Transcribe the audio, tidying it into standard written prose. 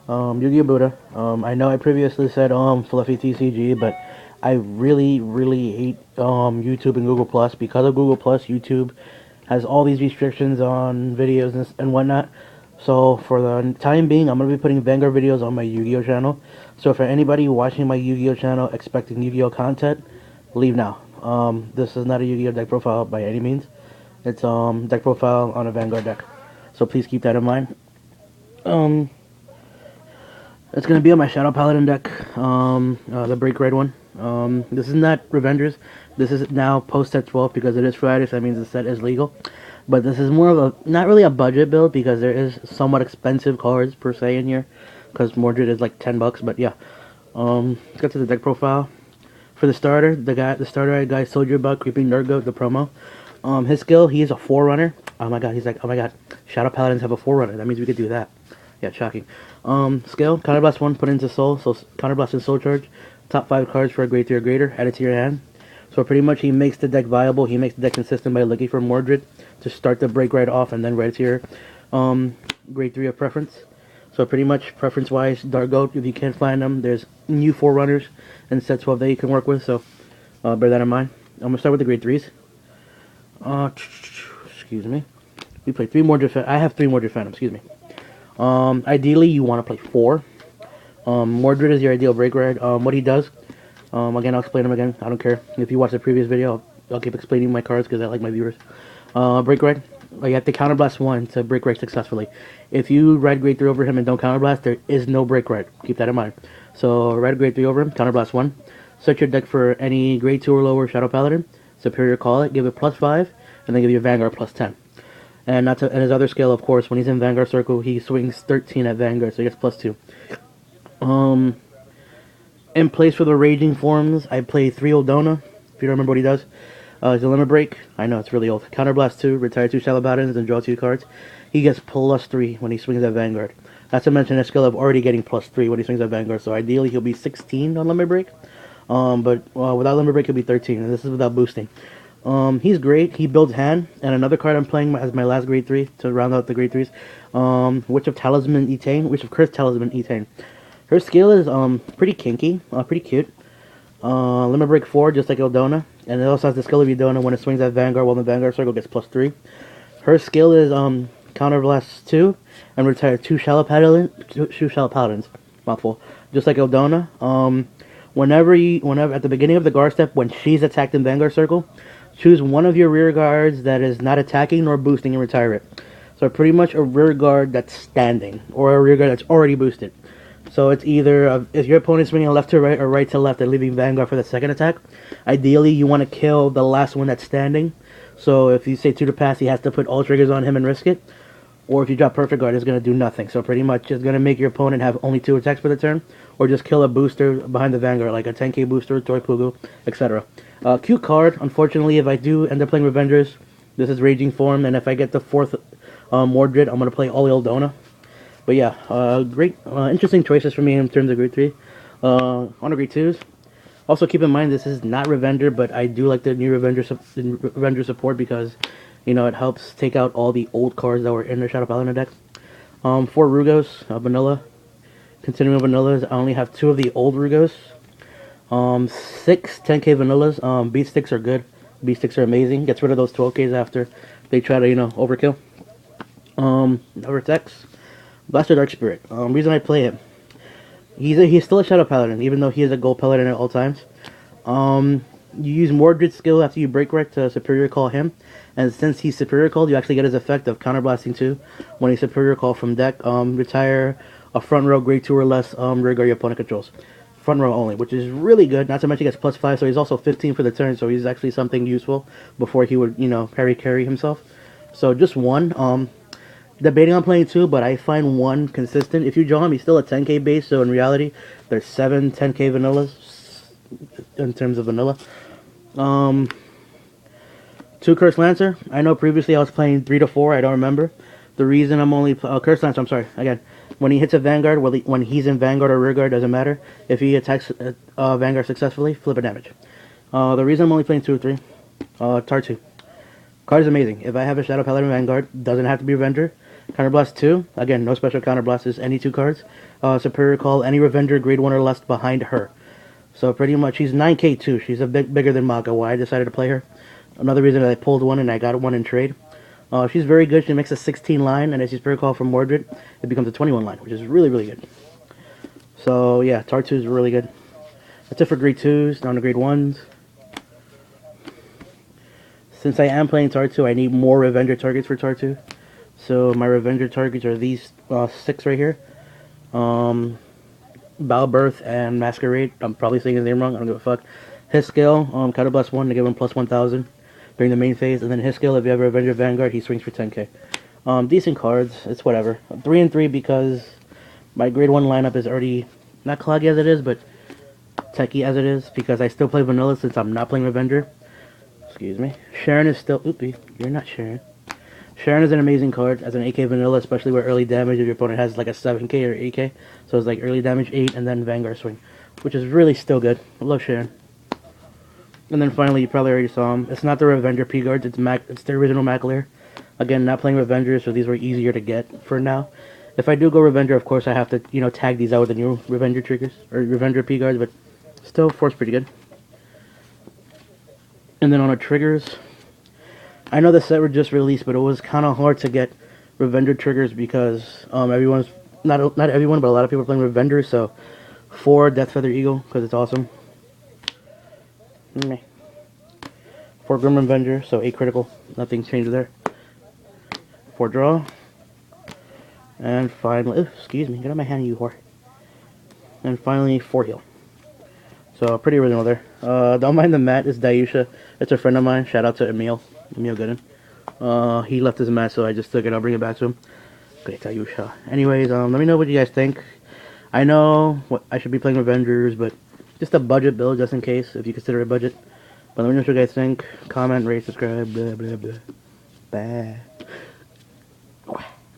Yu-Gi-Oh! Buddha. I know I previously said fluffy TCG, but I really hate YouTube and Google Plus because of Google Plus. YouTube has all these restrictions on videos and whatnot. So for the time being, I'm gonna be putting Vanguard videos on my Yu-Gi-Oh! Channel. So for anybody watching my Yu-Gi-Oh! Channel expecting Yu-Gi-Oh! Content, leave now. This is not a Yu-Gi-Oh! Deck profile by any means. It's deck profile on a Vanguard deck. So please keep that in mind. Um, It's gonna be on my Shadow Paladin deck, the Break Red one. This is not Revengers. This is now post set 12 because it is Friday, so that means the set is legal. But this is more of a, not really a budget build because there is somewhat expensive cards per se in here. Because Mordred is like $10, but yeah. Let's get to the deck profile. For the starter, the starter guy Soldier Bug, Creeping Nerd Goat, the promo. His skill, he is a Forerunner. Oh my god, he's like, oh my god, Shadow Paladins have a Forerunner. That means we could do that. Yeah, shocking. Skill, Counterblast 1, put into Soul, so Counterblast and Soul Charge. Top 5 cards for a grade 3 or greater, add it to your hand. So pretty much he makes the deck viable, he makes the deck consistent by looking for Mordred to start the break right off and then right to your grade 3 of preference. So pretty much preference-wise, Dark Goat, if you can't find them, there's new Forerunners in set 12 that you can work with, so bear that in mind. I'm going to start with the grade 3s. Excuse me. We play 3 more Defend. I have 3 more Defend, excuse me. Ideally, you want to play 4. Mordred is your ideal break ride. What he does, again, I'll explain him again. I don't care. If you watch the previous video, I'll keep explaining my cards because I like my viewers. Break ride, you have to counterblast 1 to break ride successfully. If you ride grade 3 over him and don't counterblast, there is no break ride. Keep that in mind. So, ride grade 3 over him, counterblast 1. Search your deck for any grade 2 or lower Shadow Paladin. Superior call it, give it +5, and then give your Vanguard +10. And not to, and his other skill, of course, when he's in Vanguard Circle, he swings 13 at Vanguard, so he gets +2. In place for the Raging Forms, I play 3 Oldona, if you don't remember what he does. He's a Limit Break. I know, it's really old. Counterblast 2, retire 2 Shadow Paladins, and draw 2 cards. He gets +3 when he swings at Vanguard. Not to mention his skill of already getting +3 when he swings at Vanguard, so ideally he'll be 16 on Limit Break. But without Limit Break, he'll be 13, and this is without boosting. He's great. He builds hand, and another card I'm playing as my last grade 3 to round out the grade 3s. Witch of Talisman Etain, Witch of Curse Talisman Etain. Her skill is pretty kinky, pretty cute. Limit Break 4, just like Eldona, and it also has the skill of Eldona when it swings at Vanguard while the Vanguard Circle gets +3. Her skill is Counterblast 2 and retire 2 Shallow Paladins. Mouthful. Just like Eldona. Whenever at the beginning of the guard step, when she's attacked in Vanguard Circle, choose one of your rear guards that is not attacking nor boosting and retire it. So pretty much a rear guard that's standing, or a rear guard that's already boosted. So it's either, if your opponent's swinging left to right or right to left and leaving Vanguard for the second attack, ideally you want to kill the last one that's standing. So if you say 2 to pass, he has to put all triggers on him and risk it. Or if you drop Perfect Guard, it's going to do nothing. So pretty much it's going to make your opponent have only 2 attacks for the turn, or just kill a booster behind the Vanguard, like a 10k booster, Toy Pugu, etc. Cute card. Unfortunately, if I do end up playing Revengers, this is Raging Form, and if I get the 4th Mordred, I'm going to play all Eldona. But yeah, great, interesting choices for me in terms of grade 3. On to grade 2s. Also keep in mind, this is not Revenger, but I do like the new Revenger support because, you know, it helps take out all the old cards that were in the Shadow Paladin deck. 4 Rugos, vanilla. Continuing vanillas, I only have 2 of the old Rugos. 6 10k vanillas. Beat sticks are good. Beat sticks are amazing. Gets rid of those 12ks after they try to, you know, overkill. Vortex. Blaster Dark Spirit. Reason I play it. He's still a Shadow Paladin, even though he is a Gold Paladin at all times. You use Mordred's skill after you break wreck to Superior Call him. And since he's Superior Called, you actually get his effect of Counterblasting 2 when he's Superior Call from deck. Retire a front row grade 2 or less rear guard your opponent controls. Front row only, which is really good. Not to mention he gets +5, so he's also 15 for the turn, so he's actually something useful before he would, you know, carry himself. So just 1. Debating on playing 2, but I find 1 consistent. If you draw him, he's still a 10k base, so in reality, there's 7 10k vanillas in terms of vanilla. 2 Curse Lancer. I know previously I was playing 3 to 4, I don't remember. The reason I'm only... Curse Lancer, I'm sorry, again. When he hits a Vanguard, when he's in Vanguard or Rearguard, doesn't matter. If he attacks Vanguard successfully, flip a damage. The reason I'm only playing 2 or 3, Tar 2. Card is amazing. If I have a Shadow Paladin Vanguard, doesn't have to be Revenger. Counterblast 2, again, no special counterblast, is any 2 cards. Superior Call, any Revenger grade 1 or less behind her. So pretty much, she's 9k too. She's a bit bigger than Maka, why I decided to play her. Another reason that I pulled one and I got one in trade. She's very good. She makes a 16 line, and as you Spirit Call from Mordred, it becomes a 21 line, which is really, really good. So yeah, Tar 2 is really good. That's it for grade 2s, down to grade 1s. Since I am playing Tar 2, I need more Revenger targets for Tar 2. So my Revenger targets are these 6 right here. Balbirth and Masquerade. I'm probably saying his name wrong. I don't give a fuck. His skill, Counterblast 1 to give him plus 1,000 during the main phase. And then his skill, if you have a Revenger Vanguard, he swings for 10k. Decent cards. It's whatever. 3 and 3 because my grade 1 lineup is already not cloggy as it is, but techie as it is. Because I still play Vanilla since I'm not playing Revenger. Excuse me. Sharon is still... Oopie, you're not Sharon. Sharon is an amazing card as an 8k vanilla, especially where early damage if your opponent has like a 7k or 8k. So it's like early damage 8 and then Vanguard swing, which is really still good. I love Sharon. And then finally, you probably already saw him. It's not the Revenger P-Guards, it's the original Maclear. Again, not playing Revenger, so these were easier to get for now. If I do go Revenger, of course, I have to, you know, tag these out with the new Revenger triggers, or Revenger P-Guards, but still, Force pretty good. And then on the triggers, I know the set were just released, but it was kind of hard to get Revenger triggers because everyone's not everyone, but a lot of people are playing Revenger. So 4 Death Feather Eagle because it's awesome. 4 Grim Revenger, so 8 critical. Nothing changed there. 4 draw, and finally, excuse me, get out of my hand, you whore. And finally 4 heal. So pretty original there. Don't mind the mat. It's Dayusha. It's a friend of mine. Shout out to Emil Gooden. He left his mat, so I just took it. I'll bring it back to him. Great Dayusha. Anyways, let me know what you guys think. I know what I should be playing Revengers, but just a budget build, just in case, if you consider it a budget. But let me know what you guys think. Comment, rate, subscribe, blah blah blah. Bye.